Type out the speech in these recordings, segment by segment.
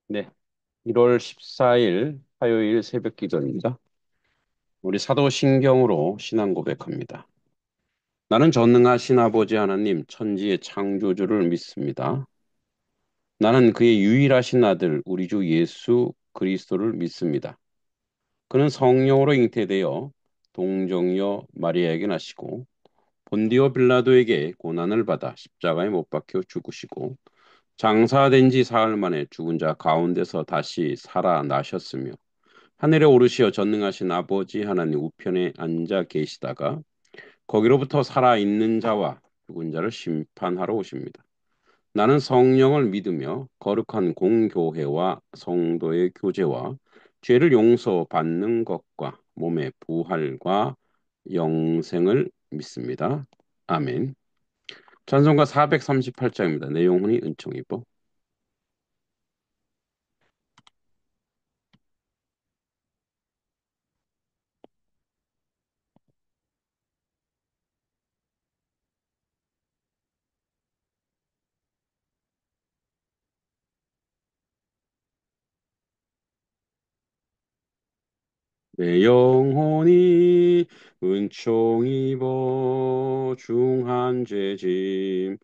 네, 1월 14일 화요일 새벽 기도입니다. 우리 사도신경으로 신앙 고백합니다. 나는 전능하신 아버지 하나님, 천지의 창조주를 믿습니다. 나는 그의 유일하신 아들, 우리 주 예수 그리스도를 믿습니다. 그는 성령으로 잉태되어 동정녀 마리아에게 나시고 본디오 빌라도에게 고난을 받아 십자가에 못 박혀 죽으시고 장사된 지 사흘 만에 죽은 자 가운데서 다시 살아나셨으며 하늘에 오르시어 전능하신 아버지 하나님 우편에 앉아 계시다가 거기로부터 살아있는 자와 죽은 자를 심판하러 오십니다. 나는 성령을 믿으며 거룩한 공교회와 성도의 교제와 죄를 용서받는 것과 몸의 부활과 영생을 믿습니다. 아멘. 찬송가 438장입니다. 내용이 은총이고 내 영혼이 은총 입어 중한 죄짐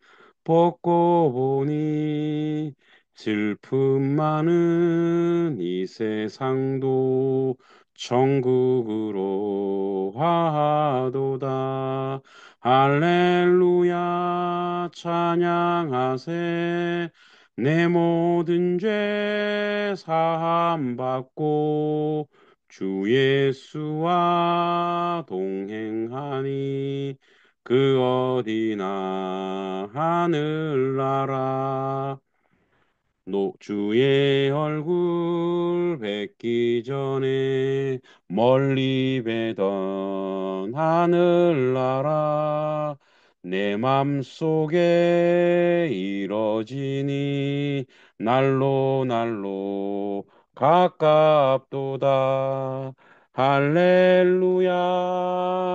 벗고 보니 슬픔 많은 이 세상도 천국으로 화도다. 할렐루야 찬양하세. 내 모든 죄 사함 받고 주 예수와 동행하니 그 어디나 하늘나라 주의 얼굴 뵙기 전에 멀리 뵈던 하늘나라 내 맘속에 이뤄지니 날로 날로 가깝도다. 할렐루야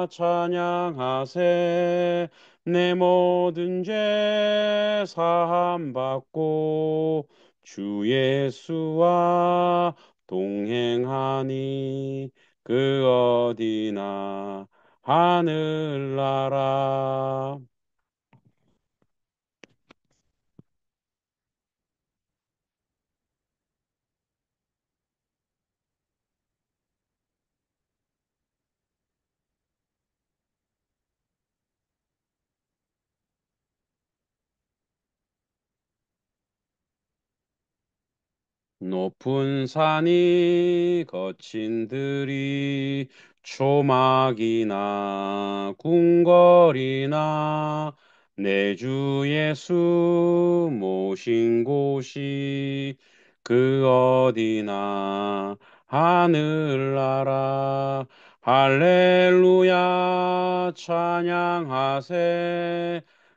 찬양하세. 내 모든 죄 사함 받고 주 예수와 동행하니 그 어디나 하늘나라. 높은 산이 거친 들이 초막이나 궁궐이나 내 주 예수 모신 곳이 그 어디나 하늘나라. 할렐루야 찬양하세.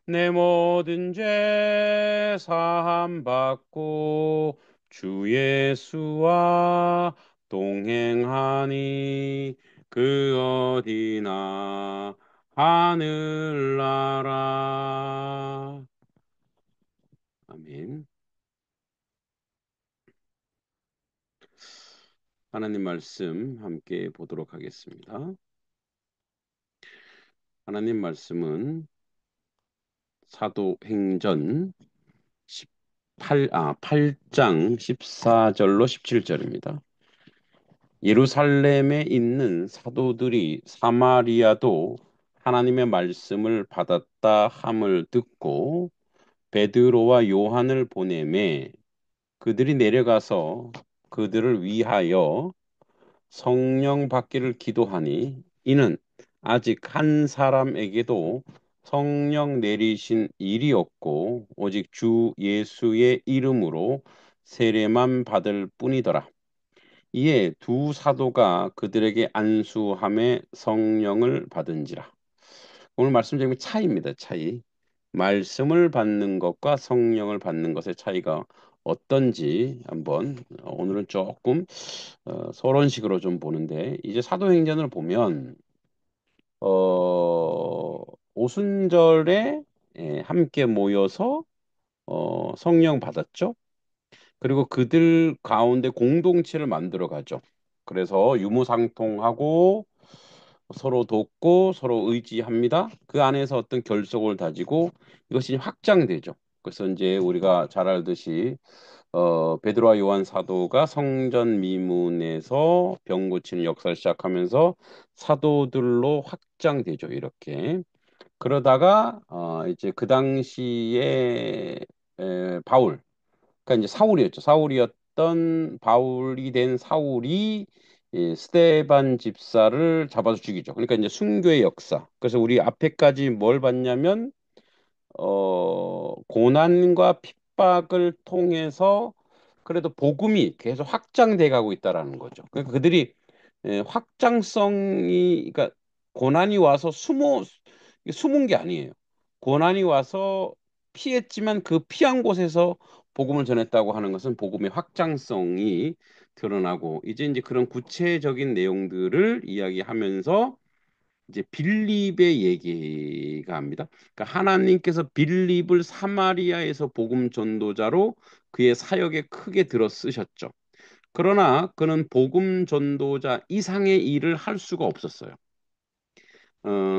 내 모든 죄 사함 받고 주 예수와 동행하니 그 어디나 하늘나라. 아멘. 하나님 말씀 함께 보도록 하겠습니다. 하나님 말씀은 사도행전 8장 14절로 17절입니다. 예루살렘에 있는 사도들이 사마리아도 하나님의 말씀을 받았다 함을 듣고 베드로와 요한을 보내매 그들이 내려가서 그들을 위하여 성령 받기를 기도하니 이는 아직 한 사람에게도 성령 내리신 일이 없고 오직 주 예수의 이름으로 세례만 받을 뿐이더라. 이에 두 사도가 그들에게 안수함에 성령을 받은지라. 오늘 말씀드린 차이입니다. 차이. 말씀을 받는 것과 성령을 받는 것의 차이가 어떤지 한번 오늘은 조금 서론식으로 좀 보는데 이제 사도행전을 보면 오순절에 함께 모여서 성령 받았죠. 그리고 그들 가운데 공동체를 만들어 가죠. 그래서 유무상통하고 서로 돕고 서로 의지합니다. 그 안에서 어떤 결속을 다지고 이것이 확장되죠. 그래서 이제 우리가 잘 알듯이 베드로와 요한 사도가 성전 미문에서 병 고치는 역사를 시작하면서 사도들로 확장되죠. 이렇게. 그러다가 이제 그 당시에 바울, 그러니까 이제 사울이었죠. 사울이었던 바울이 된 사울이 스데반 집사를 잡아서 죽이죠. 그러니까 이제 순교의 역사. 그래서 우리 앞에까지 뭘 봤냐면 고난과 핍박을 통해서 그래도 복음이 계속 확장돼 가고 있다라는 거죠. 그러니까 그들이 확장성이, 그러니까 고난이 와서 숨은 게 아니에요. 고난이 와서 피했지만 그 피한 곳에서 복음을 전했다고 하는 것은 복음의 확장성이 드러나고 이제 그런 구체적인 내용들을 이야기하면서 이제 빌립의 얘기가 합니다. 그러니까 하나님께서 빌립을 사마리아에서 복음 전도자로 그의 사역에 크게 들어 쓰셨죠. 그러나 그는 복음 전도자 이상의 일을 할 수가 없었어요.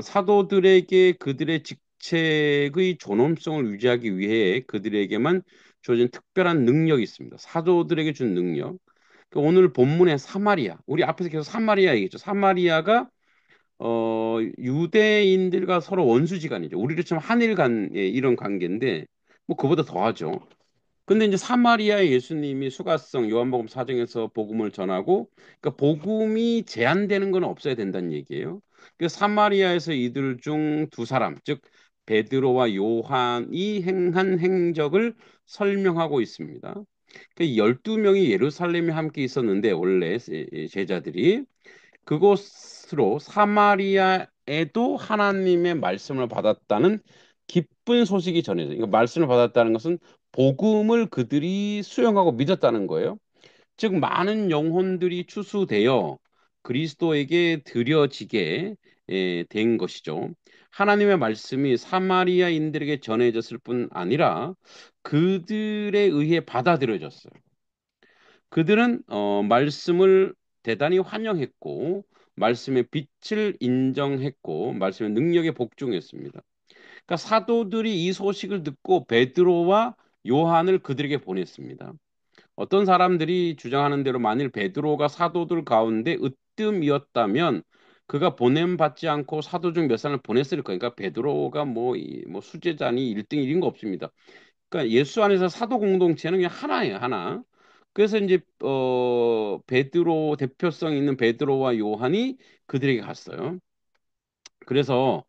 사도들에게 그들의 직책의 존엄성을 유지하기 위해 그들에게만 주어진 특별한 능력이 있습니다. 사도들에게 준 능력. 그러니까 오늘 본문의 사마리아, 우리 앞에서 계속 사마리아 얘기했죠. 사마리아가 유대인들과 서로 원수지간이죠. 우리로 치면 한일 간의 이런 관계인데 뭐 그보다 더하죠. 근데 이제 사마리아에 예수님이 수가성 요한복음 4장에서 복음을 전하고, 그러니까 복음이 제한되는 건 없어야 된다는 얘기예요. 그 사마리아에서 이들 중 두 사람, 즉 베드로와 요한이 행한 행적을 설명하고 있습니다. 그 12명이 예루살렘에 함께 있었는데 원래 제자들이 그곳으로 사마리아에도 하나님의 말씀을 받았다는 기쁜 소식이 전해져요. 이거 말씀을 받았다는 것은 복음을 그들이 수용하고 믿었다는 거예요. 즉 많은 영혼들이 추수되어 그리스도에게 드려지게 된 것이죠. 하나님의 말씀이 사마리아인들에게 전해졌을 뿐 아니라 그들에 의해 받아들여졌어요. 그들은 말씀을 대단히 환영했고 말씀의 빛을 인정했고 말씀의 능력에 복종했습니다. 그러니까 사도들이 이 소식을 듣고 베드로와 요한을 그들에게 보냈습니다. 어떤 사람들이 주장하는 대로 만일 베드로가 사도들 가운데 으뜸이었다면 그가 보냄 받지 않고 사도 중 몇 사람을 보냈을 거예요. 그러니까 베드로가 뭐 수제자니 1등 1인 거 없습니다. 그러니까 예수 안에서 사도 공동체는 그냥 하나예요, 하나. 그래서 이제 베드로 대표성 있는 베드로와 요한이 그들에게 갔어요. 그래서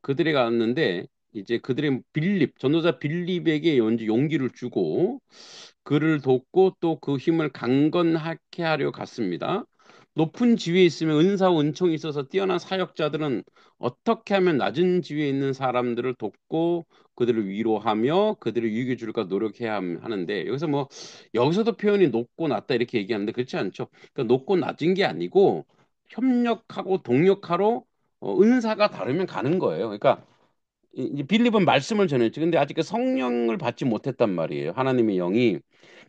그들이 갔는데 이제 그들의 전도자 빌립에게 용기를 주고 그를 돕고 또 그 힘을 강건하게 하려 갔습니다. 높은 지위에 있으면 은사와 은총이 있어서 뛰어난 사역자들은 어떻게 하면 낮은 지위에 있는 사람들을 돕고 그들을 위로하며 그들을 유익해 줄까 노력해야 하는데 여기서 여기서도 표현이 높고 낮다 이렇게 얘기하는데 그렇지 않죠. 그러니까 높고 낮은 게 아니고 협력하고 동력하러 은사가 다르면 가는 거예요. 그러니까 이제 빌립은 말씀을 전했지. 근데 아직 그 성령을 받지 못했단 말이에요. 하나님의 영이.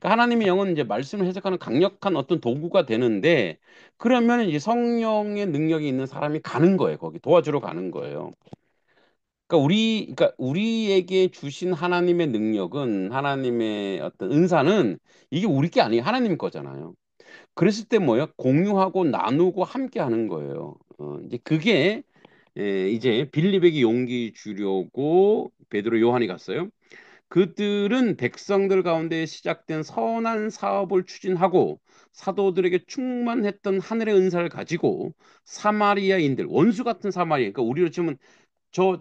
그러니까 하나님의 영은 이제 말씀을 해석하는 강력한 어떤 도구가 되는데 그러면 이제 성령의 능력이 있는 사람이 가는 거예요. 거기 도와주러 가는 거예요. 그러니까 우리에게 주신 하나님의 능력은 하나님의 어떤 은사는 이게 우리 게 아니에요. 하나님 거잖아요. 그랬을 때 뭐예요? 공유하고 나누고 함께 하는 거예요. 이제 그게 이제 빌립에게 용기 주려고 베드로 요한이 갔어요. 그들은 백성들 가운데 시작된 선한 사업을 추진하고 사도들에게 충만했던 하늘의 은사를 가지고 사마리아인들, 원수 같은 사마리아, 그러니까 우리로 치면 저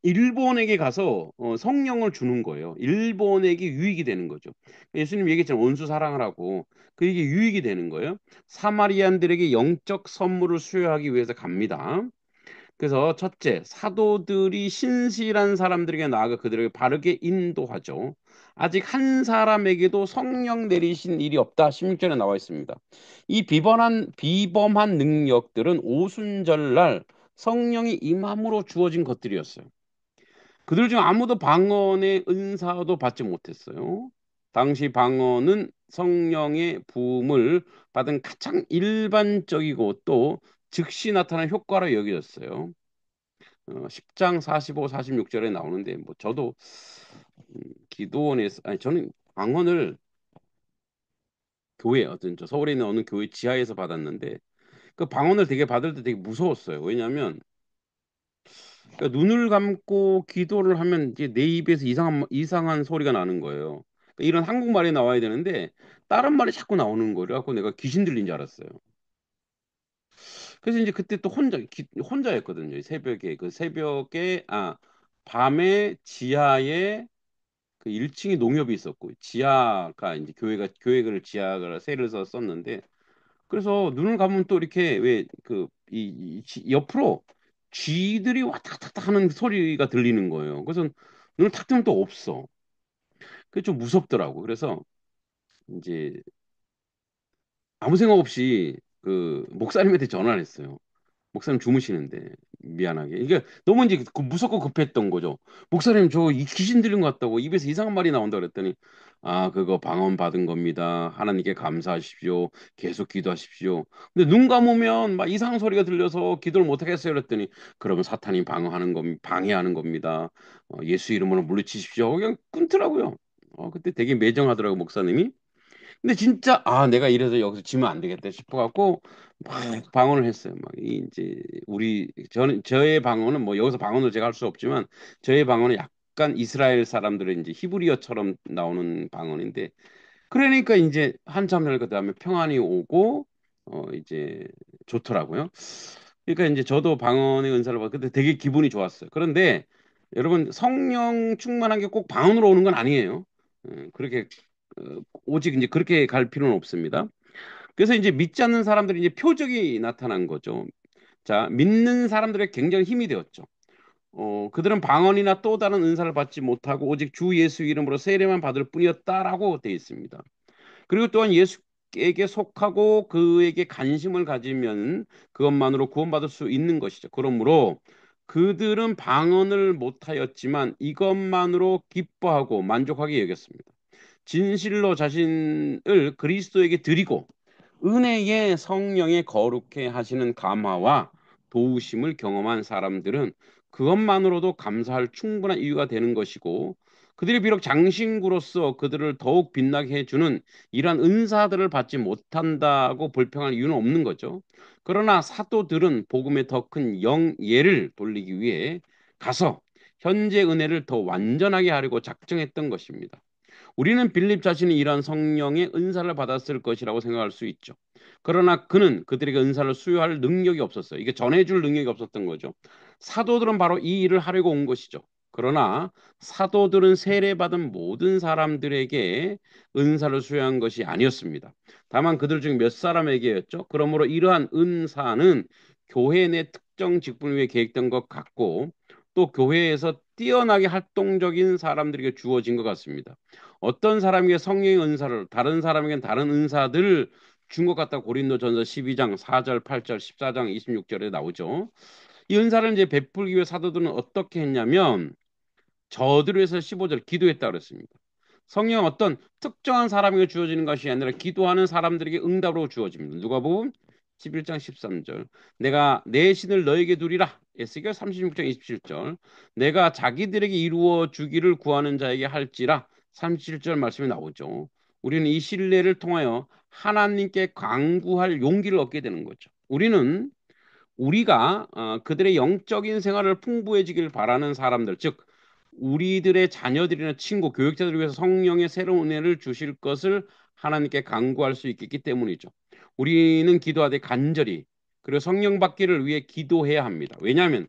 일본에게 가서 성령을 주는 거예요. 일본에게 유익이 되는 거죠. 예수님 얘기했잖아요. 원수 사랑을 하고 그게 유익이 되는 거예요. 사마리안들에게 영적 선물을 수여하기 위해서 갑니다. 그래서 첫째, 사도들이 신실한 사람들에게 나아가 그들에게 바르게 인도하죠. 아직 한 사람에게도 성령 내리신 일이 없다. 16절에 나와 있습니다. 이 비범한 능력들은 오순절날 성령이 임함으로 주어진 것들이었어요. 그들 중 아무도 방언의 은사도 받지 못했어요. 당시 방언은 성령의 부음을 받은 가장 일반적이고 또 즉시 나타난 효과로 여겨졌어요. 10장 45, 46절에 나오는데 뭐 저도 기도원에서 아니 저는 방언을 교회 어떤 저 서울에 있는 어느 교회 지하에서 받았는데 그 방언을 되게 받을 때 되게 무서웠어요. 왜냐하면 그러니까 눈을 감고 기도를 하면 이제 내 입에서 이상한 소리가 나는 거예요. 그러니까 이런 한국말이 나와야 되는데 다른 말이 자꾸 나오는 거를 갖고 내가 귀신 들린 줄 알았어요. 그래서 이제 그때 또 혼자였거든요. 새벽에 밤에 지하에 그 1층에 농협이 있었고 지하가 이제 교회를 지하가 세를 서 썼는데 그래서 눈을 감으면 또 이렇게 왜 옆으로 쥐들이 왔다 갔다 하는 소리가 들리는 거예요. 그래서 눈을 탁 뜨면 또 없어. 그게 좀 무섭더라고. 그래서 이제 아무 생각 없이 그 목사님한테 전화를 했어요. 목사님 주무시는데 미안하게 이게 너무 이제 무섭고 급했던 거죠. 목사님 저 이 귀신 들린 것 같다고 입에서 이상한 말이 나온다 그랬더니 아 그거 방언 받은 겁니다. 하나님께 감사하십시오. 계속 기도하십시오. 근데 눈 감으면 막 이상한 소리가 들려서 기도를 못 하겠어요. 그랬더니 그러면 사탄이 방해하는 겁니다. 예수 이름으로 물리치십시오. 그냥 끊더라고요. 그때 되게 매정하더라고 목사님이. 근데 진짜 내가 이래서 여기서 지면 안 되겠다 싶어갖고 막 방언을 했어요. 막 이제 저의 방언은 뭐 여기서 방언을 제가 할 수 없지만 저의 방언은 약간 이스라엘 사람들의 이제 히브리어처럼 나오는 방언인데 그러니까 이제 한참 날 그다음에 평안이 오고 이제 좋더라고요. 그러니까 이제 저도 방언의 은사를 받고 그때 되게 기분이 좋았어요. 그런데 여러분 성령 충만한 게 꼭 방언으로 오는 건 아니에요. 그렇게 오직 이제 그렇게 갈 필요는 없습니다. 그래서 이제 믿지 않는 사람들이 이제 표적이 나타난 거죠. 자, 믿는 사람들의 굉장히 힘이 되었죠. 그들은 방언이나 또 다른 은사를 받지 못하고 오직 주 예수 이름으로 세례만 받을 뿐이었다라고 되어 있습니다. 그리고 또한 예수에게 속하고 그에게 관심을 가지면 그것만으로 구원받을 수 있는 것이죠. 그러므로 그들은 방언을 못하였지만 이것만으로 기뻐하고 만족하게 여겼습니다. 진실로 자신을 그리스도에게 드리고 은혜의 성령의 거룩해 하시는 감화와 도우심을 경험한 사람들은 그것만으로도 감사할 충분한 이유가 되는 것이고 그들이 비록 장신구로서 그들을 더욱 빛나게 해주는 이러한 은사들을 받지 못한다고 불평할 이유는 없는 거죠. 그러나 사도들은 복음의 더 큰 영예를 돌리기 위해 가서 현재 은혜를 더 완전하게 하려고 작정했던 것입니다. 우리는 빌립 자신이 이러한 성령의 은사를 받았을 것이라고 생각할 수 있죠. 그러나 그는 그들에게 은사를 수여할 능력이 없었어요. 이게 전해줄 능력이 없었던 거죠. 사도들은 바로 이 일을 하려고 온 것이죠. 그러나 사도들은 세례받은 모든 사람들에게 은사를 수여한 것이 아니었습니다. 다만 그들 중 몇 사람에게였죠. 그러므로 이러한 은사는 교회 내 특정 직분을 위해 계획된 것 같고 또 교회에서 뛰어나게 활동적인 사람들에게 주어진 것 같습니다. 어떤 사람에게 성령의 은사를 다른 사람에게는 다른 은사들을 준 것 같다. 고린도전서 12장 4절, 8절, 14장 26절에 나오죠. 이 은사를 이제 베풀기 위해 사도들은 어떻게 했냐면 저들을 위해서 15절 기도했다 그랬습니다. 성령 어떤 특정한 사람에게 주어지는 것이 아니라 기도하는 사람들에게 응답으로 주어집니다. 누가복음 11장 13절. 내가 내 신을 너에게 두리라. 에스겔 36장 27절. 내가 자기들에게 이루어 주기를 구하는 자에게 할지라. 37절 말씀이 나오죠. 우리는 이 신뢰를 통하여 하나님께 간구할 용기를 얻게 되는 거죠. 우리가 그들의 영적인 생활을 풍부해지길 바라는 사람들, 즉 우리들의 자녀들이나 친구, 교육자들을 위해서 성령의 새로운 은혜를 주실 것을 하나님께 간구할 수 있기 때문이죠. 우리는 기도하되 간절히 그리고 성령 받기를 위해 기도해야 합니다. 왜냐하면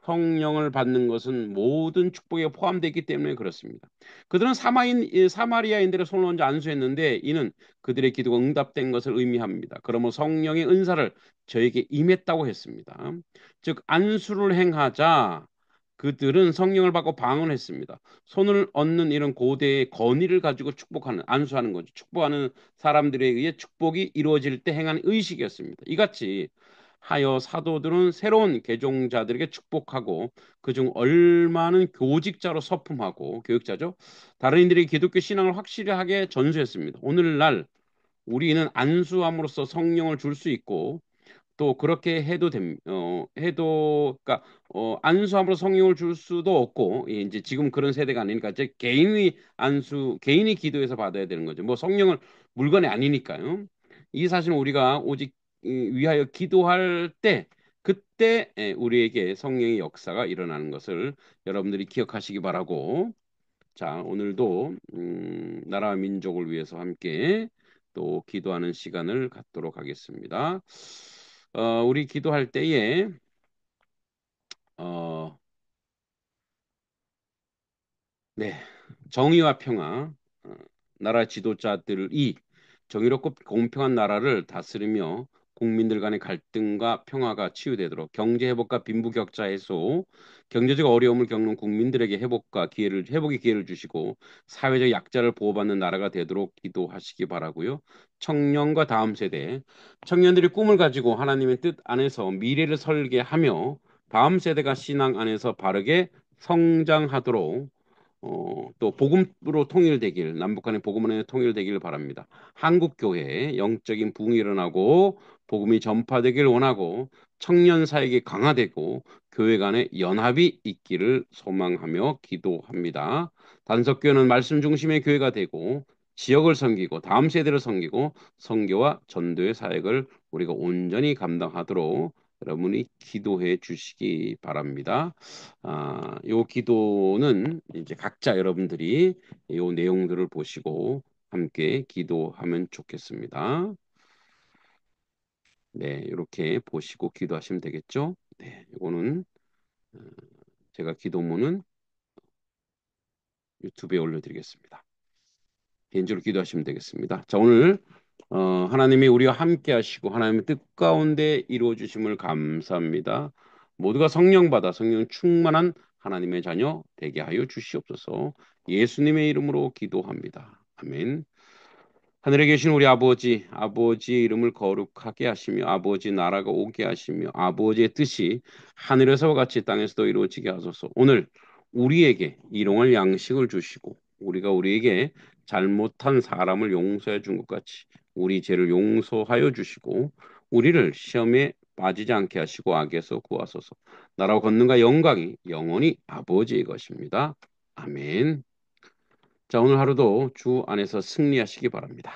성령을 받는 것은 모든 축복에 포함되어 있기 때문에 그렇습니다. 그들은 사마리아인들의 손을 얹어 안수했는데 이는 그들의 기도가 응답된 것을 의미합니다. 그러므로 성령의 은사를 저에게 임했다고 했습니다. 즉 안수를 행하자 그들은 성령을 받고 방언했습니다. 손을 얹는 이런 고대의 건의를 가지고 축복하는 안수하는 거죠. 축복하는 사람들에 의해 축복이 이루어질 때 행하는 의식이었습니다. 이같이 하여 사도들은 새로운 개종자들에게 축복하고 그중 얼마는 교직자로 서품하고 교육자죠. 다른 이들이 기독교 신앙을 확실하게 전수했습니다. 오늘날 우리는 안수함으로써 성령을 줄 수 있고 또 그렇게 해도 그러니까 안수함으로 성령을 줄 수도 없고 예, 이제 지금 그런 세대가 아니니까 이제 개인이 기도해서 받아야 되는 거죠. 뭐 성령을 물건이 아니니까요. 이 사실은 우리가 오직 위하여 기도할 때 그때 예, 우리에게 성령의 역사가 일어나는 것을 여러분들이 기억하시기 바라고 자, 오늘도 나라와 민족을 위해서 함께 또 기도하는 시간을 갖도록 하겠습니다. 우리 기도할 때에 어, 네, 정의와 평화, 어, 나라 지도자들이 정의롭고 공평한 나라를 다스리며 국민들 간의 갈등과 평화가 치유되도록 경제 회복과 빈부격차 해소, 경제적 어려움을 겪는 국민들에게 회복의 기회를 주시고 사회적 약자를 보호받는 나라가 되도록 기도하시기 바라고요. 청년과 다음 세대, 청년들이 꿈을 가지고 하나님의 뜻 안에서 미래를 설계하며 다음 세대가 신앙 안에서 바르게 성장하도록 또 복음으로 통일되길 남북 간의 복음으로 통일되길 바랍니다. 한국 교회에 영적인 부흥이 일어나고 복음이 전파되길 원하고 청년 사역이 강화되고 교회 간의 연합이 있기를 소망하며 기도합니다. 단석교회는 말씀 중심의 교회가 되고 지역을 섬기고 다음 세대를 섬기고 선교와 전도의 사역을 우리가 온전히 감당하도록 여러분이 기도해 주시기 바랍니다. 요 기도는 이제 각자 여러분들이 요 내용들을 보시고 함께 기도하면 좋겠습니다. 네, 이렇게 보시고 기도하시면 되겠죠? 네, 이거는 어, 제가 기도문은 유튜브에 올려드리겠습니다. 개인적으로 기도하시면 되겠습니다. 자, 오늘 하나님이 우리와 함께 하시고 하나님의 뜻 가운데 이루어 주심을 감사합니다. 모두가 성령 받아 성령 충만한 하나님의 자녀 되게 하여 주시옵소서. 예수님의 이름으로 기도합니다. 아멘. 하늘에 계신 우리 아버지, 아버지의 이름을 거룩하게 하시며 아버지 나라가 오게 하시며 아버지의 뜻이 하늘에서와 같이 땅에서도 이루어지게 하소서. 오늘 우리에게 일용할 양식을 주시고 우리가 우리에게 잘못한 사람을 용서해 준 것 같이 우리 죄를 용서하여 주시고 우리를 시험에 빠지지 않게 하시고 악에서 구하소서. 나라와 권능과 영광이 영원히 아버지의 것입니다. 아멘. 자, 오늘 하루도 주 안에서 승리하시기 바랍니다.